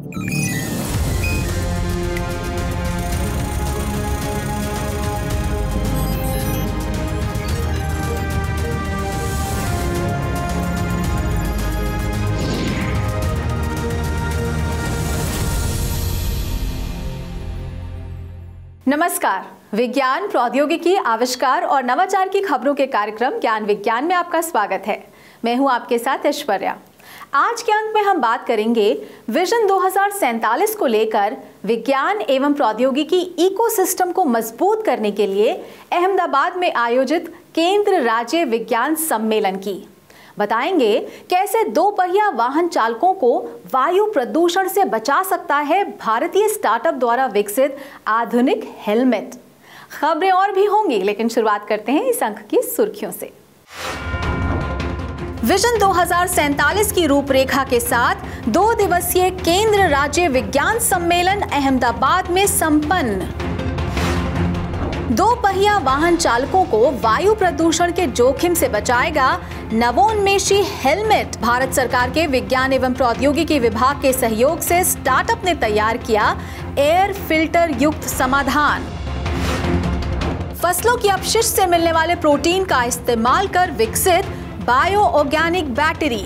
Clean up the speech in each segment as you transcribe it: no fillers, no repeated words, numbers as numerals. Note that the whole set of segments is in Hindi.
नमस्कार। विज्ञान, प्रौद्योगिकी, आविष्कार और नवाचार की खबरों के कार्यक्रम ज्ञान विज्ञान में आपका स्वागत है। मैं हूं आपके साथ ऐश्वर्या। आज के अंक में हम बात करेंगे विजन 2047 को लेकर विज्ञान एवं प्रौद्योगिकी इकोसिस्टम को मजबूत करने के लिए अहमदाबाद में आयोजित केंद्र राज्य विज्ञान सम्मेलन की। बताएंगे कैसे दो पहिया वाहन चालकों को वायु प्रदूषण से बचा सकता है भारतीय स्टार्टअप द्वारा विकसित आधुनिक हेलमेट। खबरें और भी होंगी, लेकिन शुरुआत करते हैं इस अंक की सुर्खियों से। विजन 2047 की रूपरेखा के साथ 2 दिवसीय केंद्र राज्य विज्ञान सम्मेलन अहमदाबाद में संपन्न। दो पहिया वाहन चालकों को वायु प्रदूषण के जोखिम से बचाएगा नवोन्मेषी हेलमेट। भारत सरकार के विज्ञान एवं प्रौद्योगिकी विभाग के सहयोग से स्टार्टअप ने तैयार किया एयर फिल्टर युक्त समाधान। फसलों की अपशिष्ट से मिलने वाले प्रोटीन का इस्तेमाल कर विकसित बायो ऑर्गेनिक बैटरी।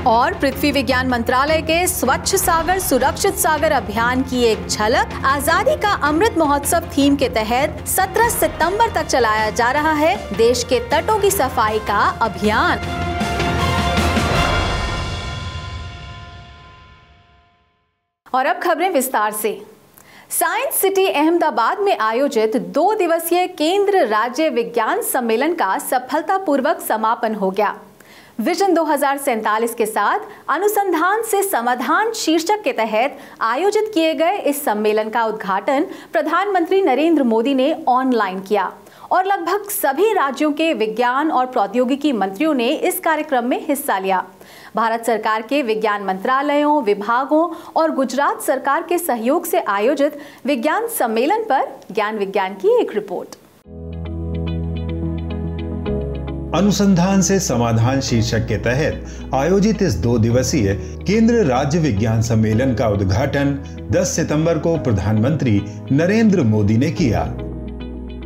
और पृथ्वी विज्ञान मंत्रालय के स्वच्छ सागर सुरक्षित सागर अभियान की एक झलक। आजादी का अमृत महोत्सव थीम के तहत 17 सितंबर तक चलाया जा रहा है देश के तटों की सफाई का अभियान। और अब खबरें विस्तार से। साइंस सिटी अहमदाबाद में आयोजित 2 दिवसीय केंद्र राज्य विज्ञान सम्मेलन का सफलतापूर्वक समापन हो गया। विजन 2047 के साथ अनुसंधान से समाधान शीर्षक के तहत आयोजित किए गए इस सम्मेलन का उद्घाटन प्रधानमंत्री नरेंद्र मोदी ने ऑनलाइन किया और लगभग सभी राज्यों के विज्ञान और प्रौद्योगिकी मंत्रियों ने इस कार्यक्रम में हिस्सा लिया। भारत सरकार के विज्ञान मंत्रालयों, विभागों और गुजरात सरकार के सहयोग से आयोजित विज्ञान सम्मेलन पर ज्ञान विज्ञान की एक रिपोर्ट। अनुसंधान से समाधान शीर्षक के तहत आयोजित इस 2 दिवसीय केंद्र राज्य विज्ञान सम्मेलन का उद्घाटन 10 सितंबर को प्रधानमंत्री नरेंद्र मोदी ने किया।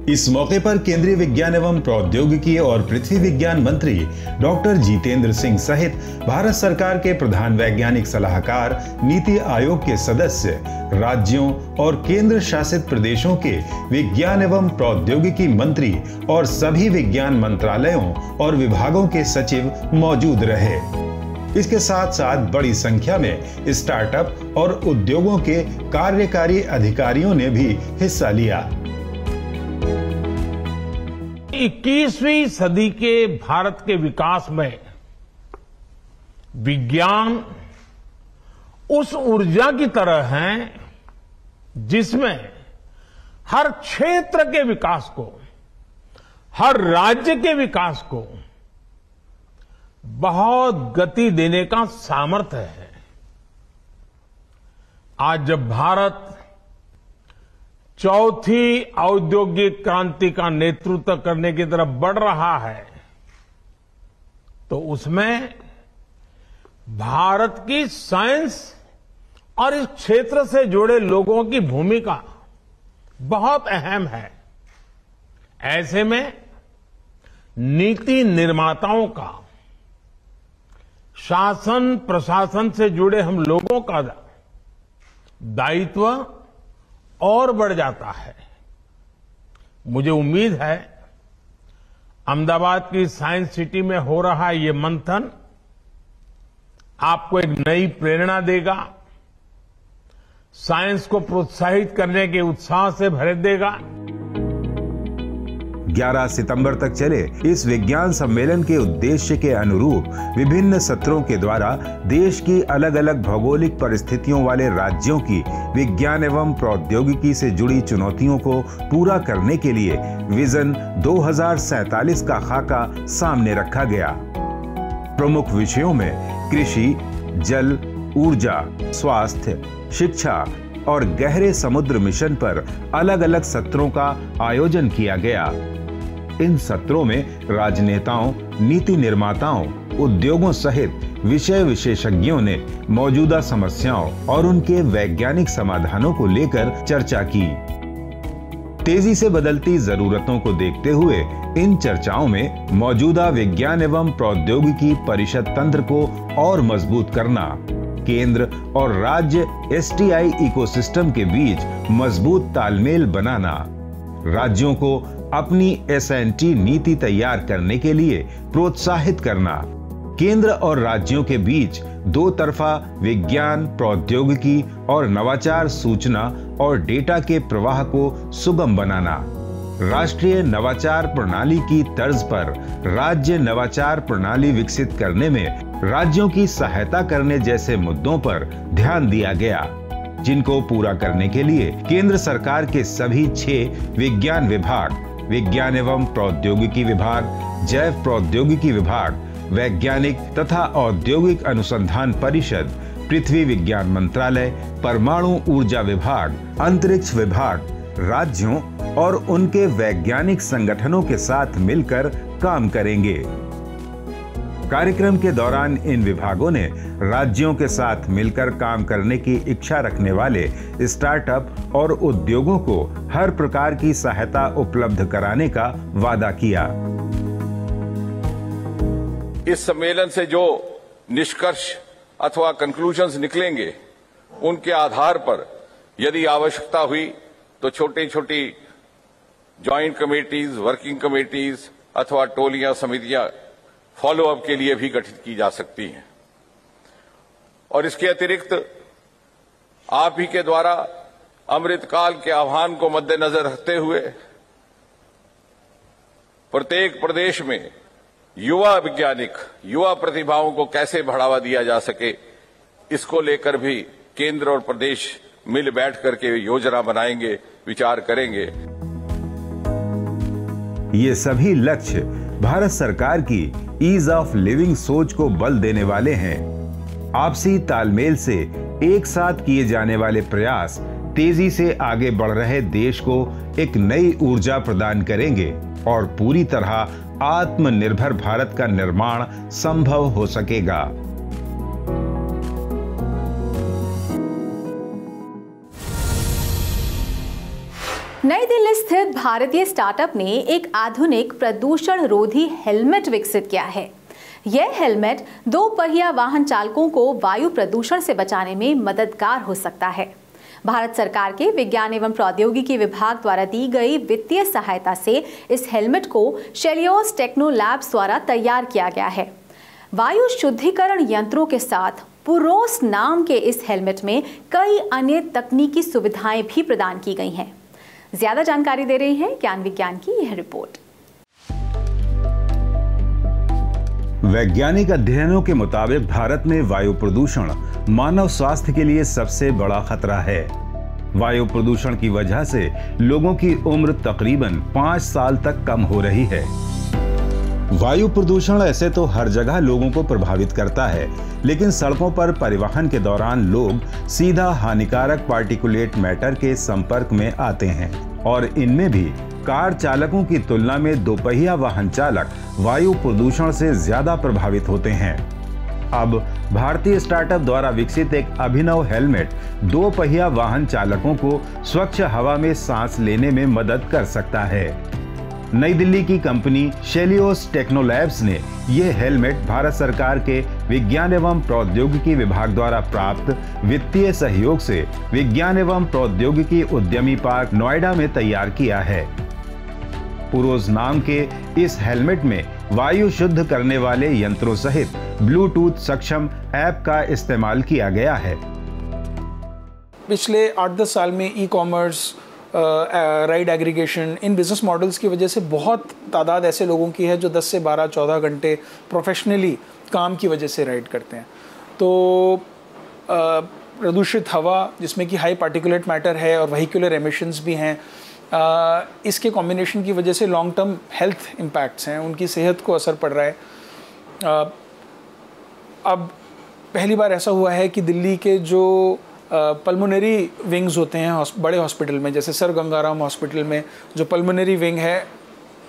इस मौके पर केंद्रीय विज्ञान एवं प्रौद्योगिकी और पृथ्वी विज्ञान मंत्री डॉक्टर जितेंद्र सिंह सहित भारत सरकार के प्रधान वैज्ञानिक सलाहकार, नीति आयोग के सदस्य, राज्यों और केंद्र शासित प्रदेशों के विज्ञान एवं प्रौद्योगिकी मंत्री और सभी विज्ञान मंत्रालयों और विभागों के सचिव मौजूद रहे। इसके साथ साथ बड़ी संख्या में स्टार्टअप और उद्योगों के कार्यकारी अधिकारियों ने भी हिस्सा लिया। 21वीं सदी के भारत के विकास में विज्ञान उस ऊर्जा की तरह है जिसमें हर क्षेत्र के विकास को, हर राज्य के विकास को बहुत गति देने का सामर्थ्य है। आज जब भारत चौथी औद्योगिक क्रांति का नेतृत्व करने की तरफ बढ़ रहा है, तो उसमें भारत की साइंस और इस क्षेत्र से जुड़े लोगों की भूमिका बहुत अहम है। ऐसे में नीति निर्माताओं का, शासन प्रशासन से जुड़े हम लोगों का दायित्व और बढ़ जाता है। मुझे उम्मीद है अहमदाबाद की साइंस सिटी में हो रहा ये मंथन आपको एक नई प्रेरणा देगा, साइंस को प्रोत्साहित करने के उत्साह से भर देगा। 11 सितंबर तक चले इस विज्ञान सम्मेलन के उद्देश्य के अनुरूप विभिन्न सत्रों के द्वारा देश की अलग अलग भौगोलिक परिस्थितियों वाले राज्यों की विज्ञान एवं प्रौद्योगिकी से जुड़ी चुनौतियों को पूरा करने के लिए विजन 2047 का खाका सामने रखा गया। प्रमुख विषयों में कृषि, जल, ऊर्जा, स्वास्थ्य, शिक्षा और गहरे समुद्र मिशन पर अलग अलग सत्रों का आयोजन किया गया। इन सत्रों में राजनेताओं, नीति निर्माताओं, उद्योगों सहित विषय विशेषज्ञों ने मौजूदा समस्याओं और उनके वैज्ञानिक समाधानों को लेकर चर्चा की। तेजी से बदलती जरूरतों को देखते हुए इन चर्चाओं में मौजूदा विज्ञान एवं प्रौद्योगिकी परिषद तंत्र को और मजबूत करना, केंद्र और राज्य STI इकोसिस्टम के बीच मजबूत तालमेल बनाना, राज्यों को अपनी S&T नीति तैयार करने के लिए प्रोत्साहित करना, केंद्र और राज्यों के बीच दो तरफा विज्ञान, प्रौद्योगिकी और नवाचार सूचना और डेटा के प्रवाह को सुगम बनाना, राष्ट्रीय नवाचार प्रणाली की तर्ज पर राज्य नवाचार प्रणाली विकसित करने में राज्यों की सहायता करने जैसे मुद्दों पर ध्यान दिया गया, जिनको पूरा करने के लिए केंद्र सरकार के सभी 6 विज्ञान विभाग, विज्ञान एवं प्रौद्योगिकी विभाग, जैव प्रौद्योगिकी विभाग, वैज्ञानिक तथा औद्योगिक अनुसंधान परिषद, पृथ्वी विज्ञान मंत्रालय, परमाणु ऊर्जा विभाग, अंतरिक्ष विभाग, राज्यों और उनके वैज्ञानिक संगठनों के साथ मिलकर काम करेंगे। कार्यक्रम के दौरान इन विभागों ने राज्यों के साथ मिलकर काम करने की इच्छा रखने वाले स्टार्टअप और उद्योगों को हर प्रकार की सहायता उपलब्ध कराने का वादा किया। इस सम्मेलन से जो निष्कर्ष अथवा कंक्लूजन्स निकलेंगे, उनके आधार पर यदि आवश्यकता हुई तो छोटी छोटी ज्वाइंट कमेटीज, वर्किंग कमेटीज अथवा टोलियां, समितियां फॉलो अप के लिए भी गठित की जा सकती हैं। और इसके अतिरिक्त आप ही के द्वारा अमृतकाल के आह्वान को मद्देनजर रखते हुए प्रत्येक प्रदेश में युवा वैज्ञानिक, युवा प्रतिभाओं को कैसे बढ़ावा दिया जा सके, इसको लेकर भी केंद्र और प्रदेश मिल बैठ करके योजना बनाएंगे, विचार करेंगे। ये सभी लक्ष्य भारत सरकार की ईज ऑफ लिविंग सोच को बल देने वाले हैं। आपसी तालमेल से एक साथ किए जाने वाले प्रयास तेजी से आगे बढ़ रहे देश को एक नई ऊर्जा प्रदान करेंगे और पूरी तरह आत्मनिर्भर भारत का निर्माण संभव हो सकेगा। नई दिल्ली स्थित भारतीय स्टार्टअप ने एक आधुनिक प्रदूषण रोधी हेलमेट विकसित किया है। यह हेलमेट 2 पहिया वाहन चालकों को वायु प्रदूषण से बचाने में मददगार हो सकता है। भारत सरकार के विज्ञान एवं प्रौद्योगिकी विभाग द्वारा दी गई वित्तीय सहायता से इस हेलमेट को शेलियोस टेक्नो लैब्स द्वारा तैयार किया गया है। वायु शुद्धिकरण यंत्रों के साथ पुरोस नाम के इस हेलमेट में कई अन्य तकनीकी सुविधाएं भी प्रदान की गई हैं। ज्यादा जानकारी दे रही है ज्ञान विज्ञान की यह रिपोर्ट। वैज्ञानिक अध्ययनों के मुताबिक भारत में वायु प्रदूषण मानव स्वास्थ्य के लिए सबसे बड़ा खतरा है। वायु प्रदूषण की वजह से लोगों की उम्र तकरीबन 5 साल तक कम हो रही है। वायु प्रदूषण ऐसे तो हर जगह लोगों को प्रभावित करता है, लेकिन सड़कों पर परिवहन के दौरान लोग सीधा हानिकारक पार्टिकुलेट मैटर के संपर्क में आते हैं और इनमें भी कार चालकों की तुलना में 2 पहिया वाहन चालक वायु प्रदूषण से ज्यादा प्रभावित होते हैं। अब भारतीय स्टार्टअप द्वारा विकसित एक अभिनव हेलमेट 2 पहिया वाहन चालकों को स्वच्छ हवा में सांस लेने में मदद कर सकता है। नई दिल्ली की कंपनी शेलियोस टेक्नो लैब्स ने यह हेलमेट भारत सरकार के विज्ञान एवं प्रौद्योगिकी विभाग द्वारा प्राप्त वित्तीय सहयोग से विज्ञान एवं प्रौद्योगिकी उद्यमी पार्क नोएडा में तैयार किया है। पुरोस नाम के इस हेलमेट में वायु शुद्ध करने वाले यंत्रों सहित ब्लूटूथ सक्षम ऐप का इस्तेमाल किया गया है। पिछले 8-10 साल में ई-कॉमर्स, राइड एग्रीगेशन, इन बिजनेस मॉडल्स की वजह से बहुत तादाद ऐसे लोगों की है जो 10 से 12-14 घंटे प्रोफेशनली काम की वजह से राइड करते हैं। तो प्रदूषित हवा जिसमें कि हाई पार्टिकुलेट मैटर है और व्हीकुलर एमिशंस भी हैं, इसके कॉम्बिनेशन की वजह से लॉन्ग टर्म हेल्थ इम्पैक्ट्स हैं, उनकी सेहत को असर पड़ रहा है। अब पहली बार ऐसा हुआ है कि दिल्ली के जो पल्मोनरी विंग्स होते हैं बड़े हॉस्पिटल में, जैसे सर गंगाराम हॉस्पिटल में जो पल्मोनरी विंग है,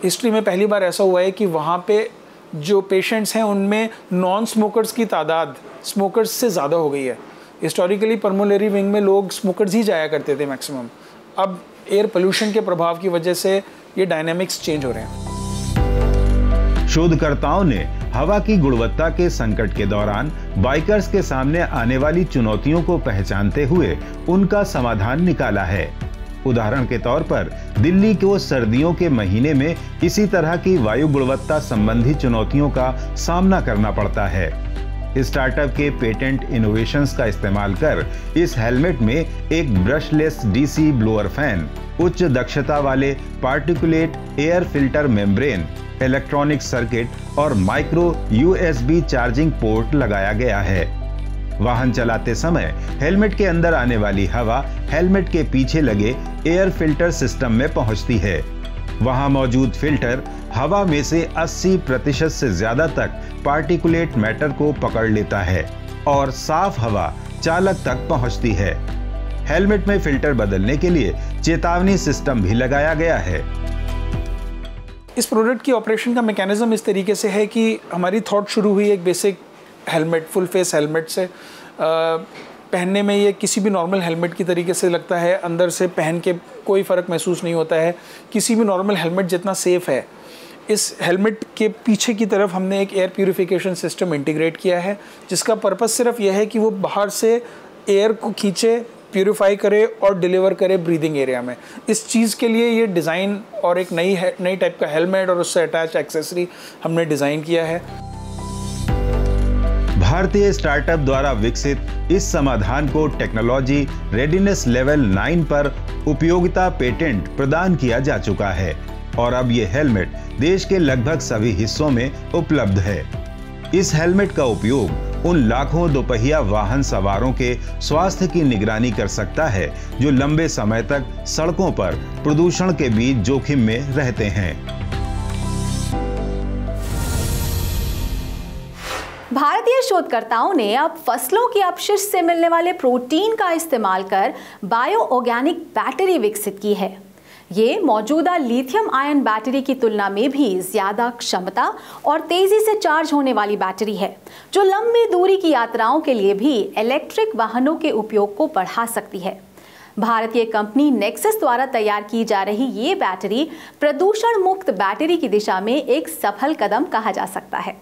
हिस्ट्री में पहली बार ऐसा हुआ है कि वहाँ पे जो पेशेंट्स हैं उनमें नॉन स्मोकर्स की तादाद स्मोकर्स से ज़्यादा हो गई है। हिस्टोरिकली पल्मोनरी विंग में लोग स्मोकर्स ही जाया करते थे मैक्सिमम। अब एयर पोल्यूशन के प्रभाव की वजह से ये डायनामिक्स चेंज हो रहे हैं। शोधकर्ताओं ने हवा की गुणवत्ता के संकट के दौरान बाइकर्स के सामने आने वाली चुनौतियों को पहचानते हुए उनका समाधान निकाला है। उदाहरण के तौर पर दिल्ली को सर्दियों के महीने में इसी तरह की वायु गुणवत्ता संबंधी चुनौतियों का सामना करना पड़ता है। स्टार्टअप के पेटेंट इनोवेशंस का इस्तेमाल कर इस हेलमेट में एक ब्रशलेस डीसी ब्लोअर फैन, उच्च दक्षता वाले particulate air filter membrane, electronic circuit और माइक्रो USB चार्जिंग पोर्ट लगाया गया है। वाहन चलाते समय हेलमेट के अंदर आने वाली हवा हेलमेट के पीछे लगे एयर फिल्टर सिस्टम में पहुंचती है। वहां मौजूद फिल्टर हवा में से 80% से ज्यादा तक पार्टिकुलेट मैटर को पकड़ लेता है और साफ हवा चालक तक पहुंचती है। हेलमेट में फिल्टर बदलने के लिए चेतावनी सिस्टम भी लगाया गया है। इस प्रोडक्ट की ऑपरेशन का मैकेनिज्म इस तरीके से है कि हमारी थॉट शुरू हुई एक basic helmet, full face helmet से। पहनने में ये किसी भी नॉर्मल हेलमेट की तरीके से लगता है, अंदर से पहन के कोई फ़र्क महसूस नहीं होता है, किसी भी नॉर्मल हेलमेट जितना सेफ़ है। इस हेलमेट के पीछे की तरफ हमने एक एयर प्यूरिफिकेशन सिस्टम इंटीग्रेट किया है, जिसका पर्पस सिर्फ यह है कि वो बाहर से एयर को खींचे, प्यूरिफाई करे और डिलीवर करे ब्रीदिंग एरिया में। इस चीज़ के लिए ये डिज़ाइन और एक नई टाइप का हेलमेट और उससे अटैच एक्सेसरी हमने डिज़ाइन किया है। भारतीय स्टार्टअप द्वारा विकसित इस समाधान को टेक्नोलॉजी रेडीनेस लेवल 9 पर उपयोगिता पेटेंट प्रदान किया जा चुका है और अब ये हेलमेट देश के लगभग सभी हिस्सों में उपलब्ध है। इस हेलमेट का उपयोग उन लाखों दोपहिया वाहन सवारों के स्वास्थ्य की निगरानी कर सकता है जो लंबे समय तक सड़कों पर प्रदूषण के बीच जोखिम में रहते हैं। भारतीय शोधकर्ताओं ने अब फसलों के अपशिष्ट से मिलने वाले प्रोटीन का इस्तेमाल कर बायो ऑर्गेनिक बैटरी विकसित की है। ये मौजूदा लिथियम आयन बैटरी की तुलना में भी ज्यादा क्षमता और तेजी से चार्ज होने वाली बैटरी है, जो लंबी दूरी की यात्राओं के लिए भी इलेक्ट्रिक वाहनों के उपयोग को बढ़ा सकती है। भारतीय कंपनी नेक्सस द्वारा तैयार की जा रही ये बैटरी प्रदूषण मुक्त बैटरी की दिशा में एक सफल कदम कहा जा सकता है।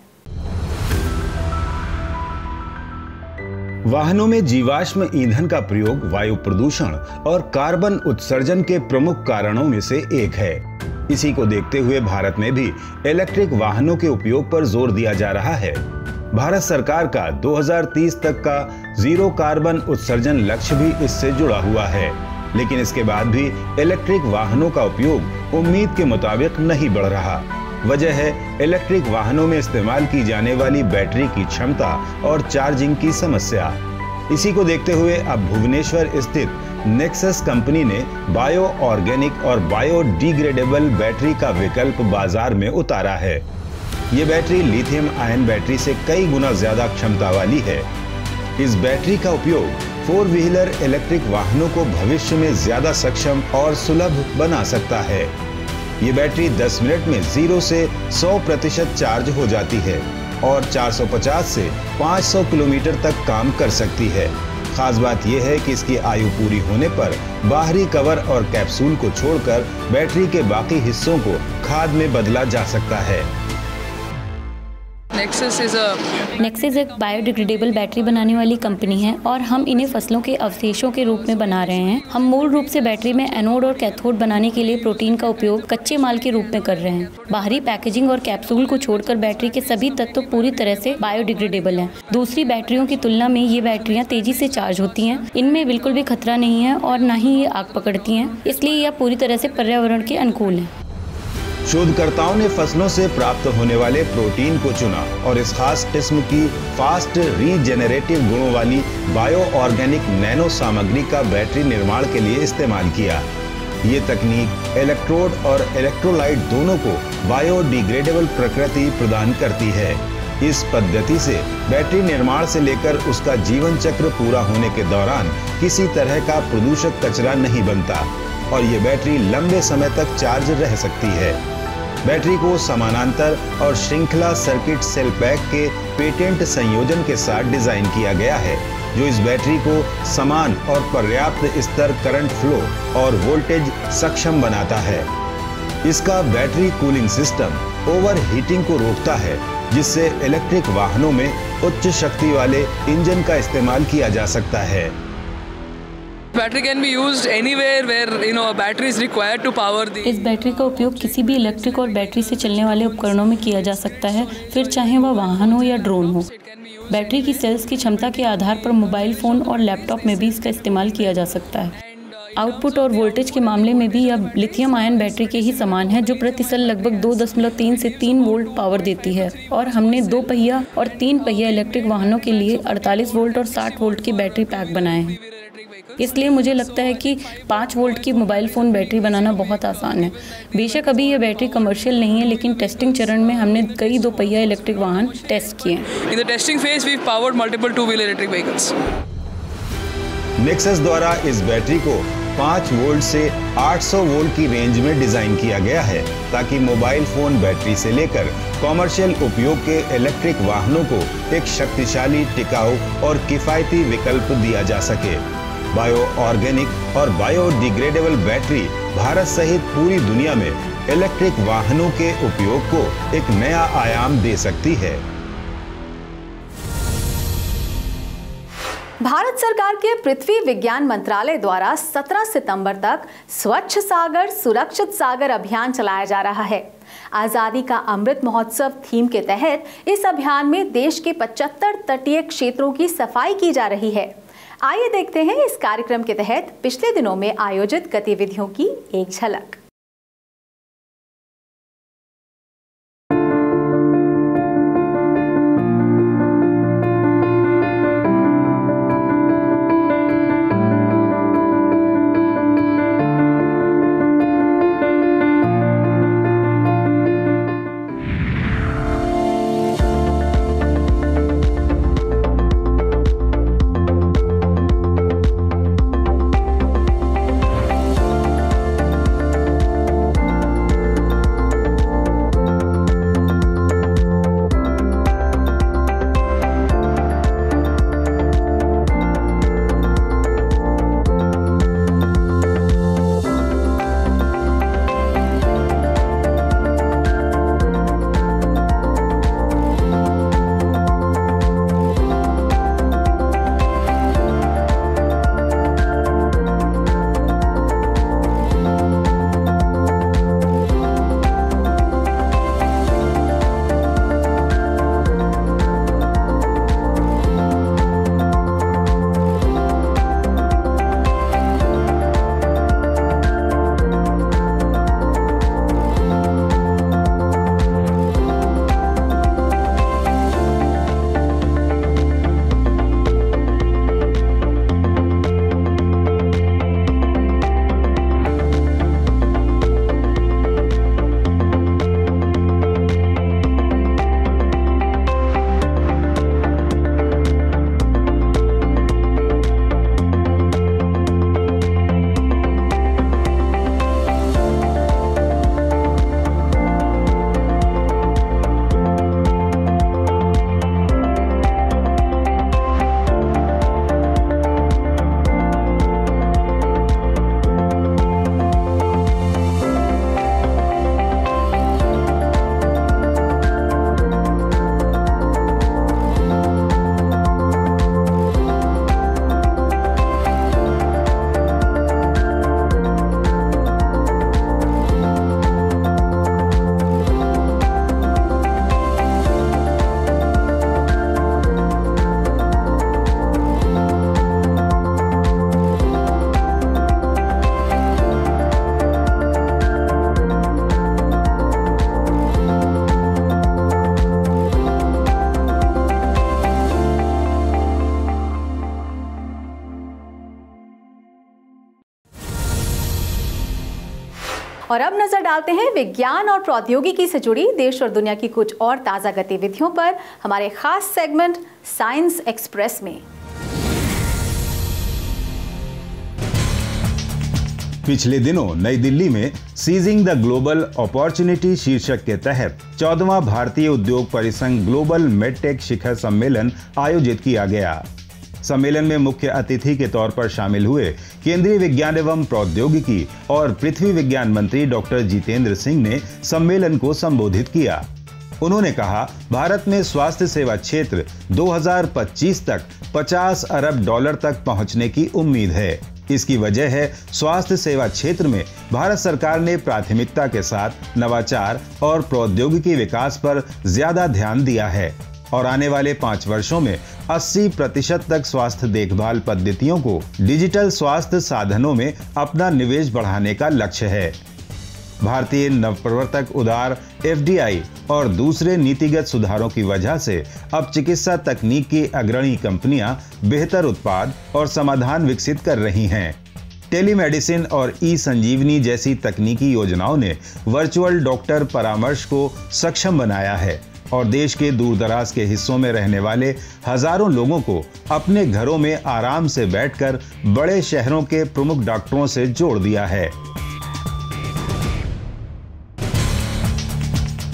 वाहनों में जीवाश्म ईंधन का प्रयोग वायु प्रदूषण और कार्बन उत्सर्जन के प्रमुख कारणों में से एक है। इसी को देखते हुए भारत में भी इलेक्ट्रिक वाहनों के उपयोग पर जोर दिया जा रहा है। भारत सरकार का 2030 तक का जीरो कार्बन उत्सर्जन लक्ष्य भी इससे जुड़ा हुआ है, लेकिन इसके बाद भी इलेक्ट्रिक वाहनों का उपयोग उम्मीद के मुताबिक नहीं बढ़ रहा। वजह है इलेक्ट्रिक वाहनों में इस्तेमाल की जाने वाली बैटरी की क्षमता और चार्जिंग की समस्या। इसी को देखते हुए अब भुवनेश्वर स्थित नेक्सस कंपनी ने बायो ऑर्गेनिक और बायो डिग्रेडेबल बैटरी का विकल्प बाजार में उतारा है। ये बैटरी लिथियम आयन बैटरी से कई गुना ज्यादा क्षमता वाली है। इस बैटरी का उपयोग 4 व्हीलर इलेक्ट्रिक वाहनों को भविष्य में ज्यादा सक्षम और सुलभ बना सकता है। ये बैटरी 10 मिनट में 0 से 100% चार्ज हो जाती है और 450 से 500 किलोमीटर तक काम कर सकती है। खास बात यह है कि इसकी आयु पूरी होने पर बाहरी कवर और कैप्सूल को छोड़कर बैटरी के बाकी हिस्सों को खाद में बदला जा सकता है। नेक्सस एक बायोडिग्रेडेबल बैटरी बनाने वाली कंपनी है और हम इन्हें फसलों के अवशेषों के रूप में बना रहे हैं। हम मूल रूप से बैटरी में एनोड और कैथोड बनाने के लिए प्रोटीन का उपयोग कच्चे माल के रूप में कर रहे हैं। बाहरी पैकेजिंग और कैप्सूल को छोड़कर बैटरी के सभी तत्व पूरी तरह से बायोडिग्रेडेबल हैं। दूसरी बैटरियों की तुलना में ये बैटरियाँ तेजी से चार्ज होती हैं। इनमें बिल्कुल भी खतरा नहीं है और न ही ये आग पकड़ती हैं, इसलिए यह पूरी तरह से पर्यावरण के अनुकूल है। शोधकर्ताओं ने फसलों से प्राप्त होने वाले प्रोटीन को चुना और इस खास किस्म की फास्ट रीजेनरेटिव गुणों वाली बायो ऑर्गेनिक नैनो सामग्री का बैटरी निर्माण के लिए इस्तेमाल किया। ये तकनीक इलेक्ट्रोड और इलेक्ट्रोलाइट दोनों को बायोडिग्रेडेबल प्रकृति प्रदान करती है। इस पद्धति से बैटरी निर्माण से लेकर उसका जीवन चक्र पूरा होने के दौरान किसी तरह का प्रदूषक कचरा नहीं बनता और ये बैटरी लंबे समय तक चार्ज रह सकती है। बैटरी को समानांतर और श्रृंखला सर्किट सेल पैक के पेटेंट संयोजन के साथ डिजाइन किया गया है, जो इस बैटरी को समान और पर्याप्त स्तर करंट फ्लो और वोल्टेज सक्षम बनाता है। इसका battery cooling system over heating को रोकता है, जिससे इलेक्ट्रिक वाहनों में उच्च शक्ति वाले इंजन का इस्तेमाल किया जा सकता है। Battery can be used anywhere where a battery is required to power the. इस बैटरी का उपयोग किसी भी इलेक्ट्रिक और बैटरी से चलने वाले उपकरणों में किया जा सकता है, फिर चाहे वह वाहन हो या ड्रोन हो। बैटरी की सेल्स की क्षमता के आधार पर मोबाइल फोन और लैपटॉप में भी इसका इस्तेमाल किया जा सकता है। आउटपुट और वोल्टेज के मामले में भी यह लिथियम आयन बैटरी के ही समान है, जो प्रति सेल लगभग 2.3 से 3 वोल्ट पावर देती है। और हमने 2 पहिया और 3 पहिया इलेक्ट्रिक वाहनों के लिए 48 वोल्ट और 60 वोल्ट के बैटरी पैक बनाए हैं। इसलिए मुझे लगता है कि 5 वोल्ट की मोबाइल फ़ोन बैटरी बनाना बहुत आसान है। बेशक अभी यह बैटरी कमर्शियल नहीं है, लेकिन टेस्टिंग चरण में हमने कई 2 पहिया इलेक्ट्रिक वाहन टेस्ट किए हैं। In the testing phase, we've powered multiple 2-wheeler electric vehicles. Nexus द्वारा इस बैटरी को 5 वोल्ट से 800 वोल्ट की रेंज में डिजाइन किया गया है, ताकि मोबाइल फोन बैटरी से लेकर कॉमर्शियल उपयोग के इलेक्ट्रिक वाहनों को एक शक्तिशाली, टिकाऊ और किफायती विकल्प दिया जा सके। बायो ऑर्गेनिक और बायोडिग्रेडेबल बैटरी भारत सहित पूरी दुनिया में इलेक्ट्रिक वाहनों के उपयोग को एक नया आयाम दे सकती है। भारत सरकार के पृथ्वी विज्ञान मंत्रालय द्वारा 17 सितंबर तक स्वच्छ सागर सुरक्षित सागर अभियान चलाया जा रहा है। आजादी का अमृत महोत्सव थीम के तहत इस अभियान में देश के 75 तटीय क्षेत्रों की सफाई की जा रही है। आइए देखते हैं इस कार्यक्रम के तहत पिछले दिनों में आयोजित गतिविधियों की एक झलक। और अब नजर डालते हैं विज्ञान और प्रौद्योगिकी से जुड़ी देश और दुनिया की कुछ और ताजा गतिविधियों पर हमारे खास सेगमेंट साइंस एक्सप्रेस में। पिछले दिनों नई दिल्ली में सीजिंग द ग्लोबल अपॉर्चुनिटी शीर्षक के तहत 14वां भारतीय उद्योग परिसंघ ग्लोबल मेडटेक शिखर सम्मेलन आयोजित किया गया। सम्मेलन में मुख्य अतिथि के तौर पर शामिल हुए केंद्रीय विज्ञान एवं प्रौद्योगिकी और पृथ्वी विज्ञान मंत्री डॉक्टर जितेंद्र सिंह ने सम्मेलन को संबोधित किया। उन्होंने कहा, भारत में स्वास्थ्य सेवा क्षेत्र 2025 तक 50 अरब डॉलर तक पहुंचने की उम्मीद है। इसकी वजह है स्वास्थ्य सेवा क्षेत्र में भारत सरकार ने प्राथमिकता के साथ नवाचार और प्रौद्योगिकी विकास पर ज्यादा ध्यान दिया है और आने वाले 5 वर्षों में 80% तक स्वास्थ्य देखभाल पद्धतियों को डिजिटल स्वास्थ्य साधनों में अपना निवेश बढ़ाने का लक्ष्य है। भारतीय नवप्रवर्तक उदार FDI और दूसरे नीतिगत सुधारों की वजह से अब चिकित्सा तकनीक की अग्रणी कंपनियां बेहतर उत्पाद और समाधान विकसित कर रही हैं। टेलीमेडिसिन और ई-संजीवनी जैसी तकनीकी योजनाओं ने वर्चुअल डॉक्टर परामर्श को सक्षम बनाया है और देश के दूरदराज के हिस्सों में रहने वाले हजारों लोगों को अपने घरों में आराम से बैठकर बड़े शहरों के प्रमुख डॉक्टरों से जोड़ दिया है।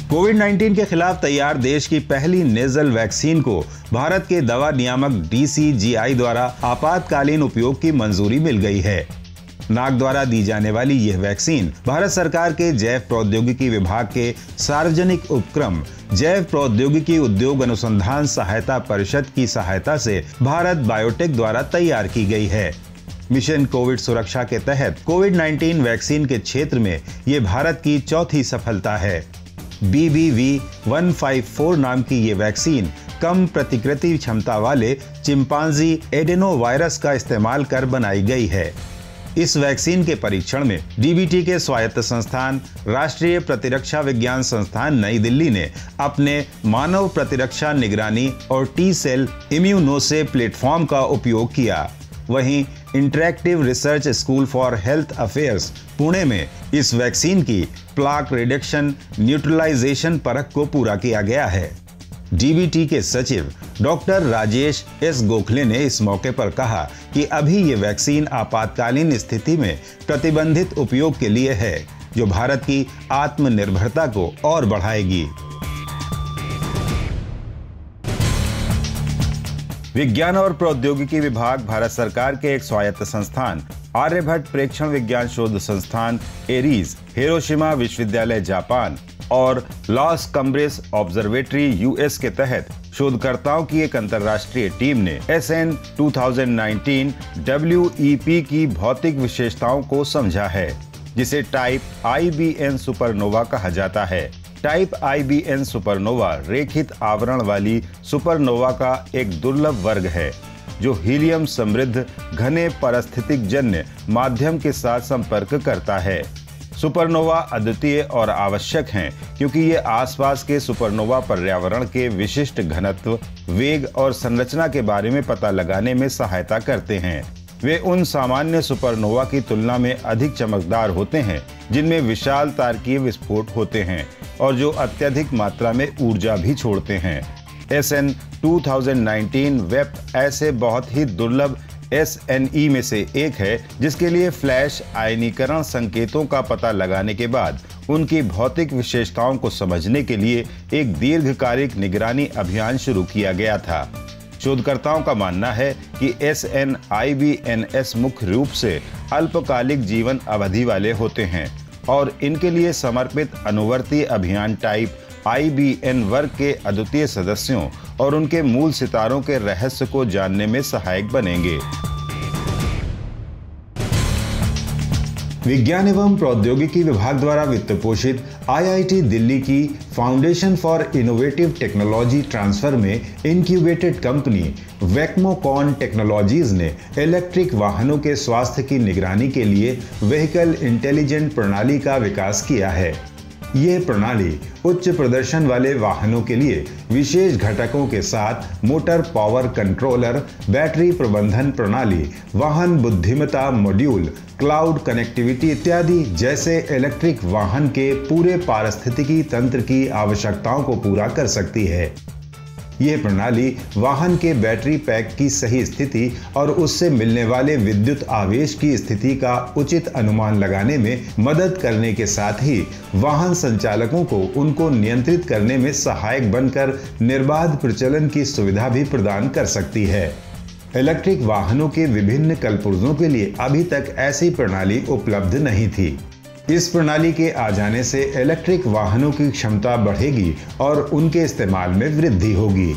कोविड-19 के खिलाफ तैयार देश की पहली नेजल वैक्सीन को भारत के दवा नियामक DCGI द्वारा आपातकालीन उपयोग की मंजूरी मिल गई है। नाक द्वारा दी जाने वाली यह वैक्सीन भारत सरकार के जैव प्रौद्योगिकी विभाग के सार्वजनिक उपक्रम जैव प्रौद्योगिकी उद्योग अनुसंधान सहायता परिषद की सहायता से भारत बायोटेक द्वारा तैयार की गई है। मिशन कोविड सुरक्षा के तहत कोविड-19 वैक्सीन के क्षेत्र में ये भारत की चौथी सफलता है। BBV154 नाम की ये वैक्सीन कम प्रतिकृति क्षमता वाले चिंपांजी एडेनोवायरस का इस्तेमाल कर बनाई गई है। इस वैक्सीन के परीक्षण में DBT के स्वायत्त संस्थान राष्ट्रीय प्रतिरक्षा विज्ञान संस्थान नई दिल्ली ने अपने मानव प्रतिरक्षा निगरानी और T-सेल इम्यूनोसे प्लेटफॉर्म का उपयोग किया। वहीं interactive research school for health affairs Pune में इस वैक्सीन की प्लाक रिडक्शन न्यूट्रलाइजेशन परख को पूरा किया गया है। DBT के सचिव डॉक्टर राजेश S. गोखले ने इस मौके पर कहा कि अभी ये वैक्सीन आपातकालीन स्थिति में प्रतिबंधित उपयोग के लिए है, जो भारत की आत्मनिर्भरता को और बढ़ाएगी। विज्ञान और प्रौद्योगिकी विभाग भारत सरकार के एक स्वायत्त संस्थान आर्यभट्ट प्रेक्षण विज्ञान शोध संस्थान एरीज, हिरोशिमा विश्वविद्यालय जापान और लॉस कम्ब्रेस ऑब्जर्वेटरी US के तहत शोधकर्ताओं की एक अंतर्राष्ट्रीय टीम ने SN 2019 WEP की भौतिक विशेषताओं को समझा है, जिसे टाइप IBN सुपरनोवा कहा जाता है। टाइप IBN सुपरनोवा रेखित आवरण वाली सुपरनोवा का एक दुर्लभ वर्ग है, जो हीलियम समृद्ध घने पारिस्थितिक जन्य माध्यम के साथ संपर्क करता है। सुपरनोवा अद्वितीय और आवश्यक हैं क्योंकि ये आसपास के सुपरनोवा पर्यावरण के विशिष्ट घनत्व, वेग और संरचना के बारे में पता लगाने में सहायता करते हैं। वे उन सामान्य सुपरनोवा की तुलना में अधिक चमकदार होते हैं जिनमें विशाल तारकीय विस्फोट होते हैं और जो अत्यधिक मात्रा में ऊर्जा भी छोड़ते हैं। SN 2019 वेप ऐसे बहुत ही दुर्लभ SNE में से एक है जिसके लिए फ्लैश आयनीकरण संकेतों का पता लगाने के बाद उनकी भौतिक विशेषताओं को समझने के लिए एक दीर्घकालिक निगरानी अभियान शुरू किया गया था। शोधकर्ताओं का मानना है कि SN IBNS मुख्य रूप से अल्पकालिक जीवन अवधि वाले होते हैं और इनके लिए समर्पित अनुवर्ती अभियान टाइप IBN वर्ग के अद्वितीय सदस्यों और उनके मूल सितारों के रहस्य को जानने में सहायक बनेंगे। विज्ञान एवं प्रौद्योगिकी विभाग द्वारा वित्त पोषित IIT दिल्ली की foundation for innovative technology transfer में इंक्यूबेटेड कंपनी वैक्मोकॉन टेक्नोलॉजीज ने इलेक्ट्रिक वाहनों के स्वास्थ्य की निगरानी के लिए व्हीकल इंटेलिजेंट प्रणाली का विकास किया है। ये प्रणाली उच्च प्रदर्शन वाले वाहनों के लिए विशेष घटकों के साथ मोटर पावर कंट्रोलर, बैटरी प्रबंधन प्रणाली, वाहन बुद्धिमत्ता मॉड्यूल, क्लाउड कनेक्टिविटी इत्यादि जैसे इलेक्ट्रिक वाहन के पूरे पारिस्थितिकी तंत्र की आवश्यकताओं को पूरा कर सकती है। यह प्रणाली वाहन के बैटरी पैक की सही स्थिति और उससे मिलने वाले विद्युत आवेश की स्थिति का उचित अनुमान लगाने में मदद करने के साथ ही वाहन संचालकों को उनको नियंत्रित करने में सहायक बनकर निर्बाध प्रचलन की सुविधा भी प्रदान कर सकती है। इलेक्ट्रिक वाहनों के विभिन्न कलपुर्जों के लिए अभी तक ऐसी प्रणाली उपलब्ध नहीं थी। इस प्रणाली के आ जाने से इलेक्ट्रिक वाहनों की क्षमता बढ़ेगी और उनके इस्तेमाल में वृद्धि होगी।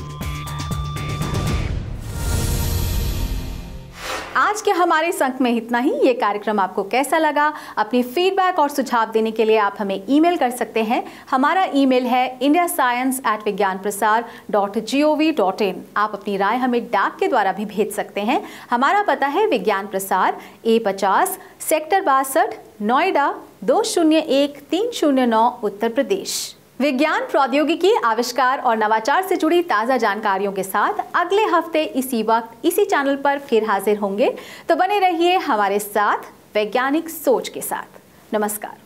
आज के हमारे इस अंक में इतना ही। ये कार्यक्रम आपको कैसा लगा? अपनी फीडबैक और सुझाव देने के लिए आप हमें ईमेल कर सकते हैं। हमारा ईमेल है indiascience@vigyanprasar.gov.in। आप अपनी राय हमें डाक के द्वारा भी भेज सकते हैं। हमारा पता है विज्ञान प्रसार, A50, सेक्टर 62, नोएडा 201309, उत्तर प्रदेश। विज्ञान, प्रौद्योगिकी, आविष्कार और नवाचार से जुड़ी ताज़ा जानकारियों के साथ अगले हफ्ते इसी वक्त इसी चैनल पर फिर हाजिर होंगे। तो बने रहिए हमारे साथ वैज्ञानिक सोच के साथ। नमस्कार।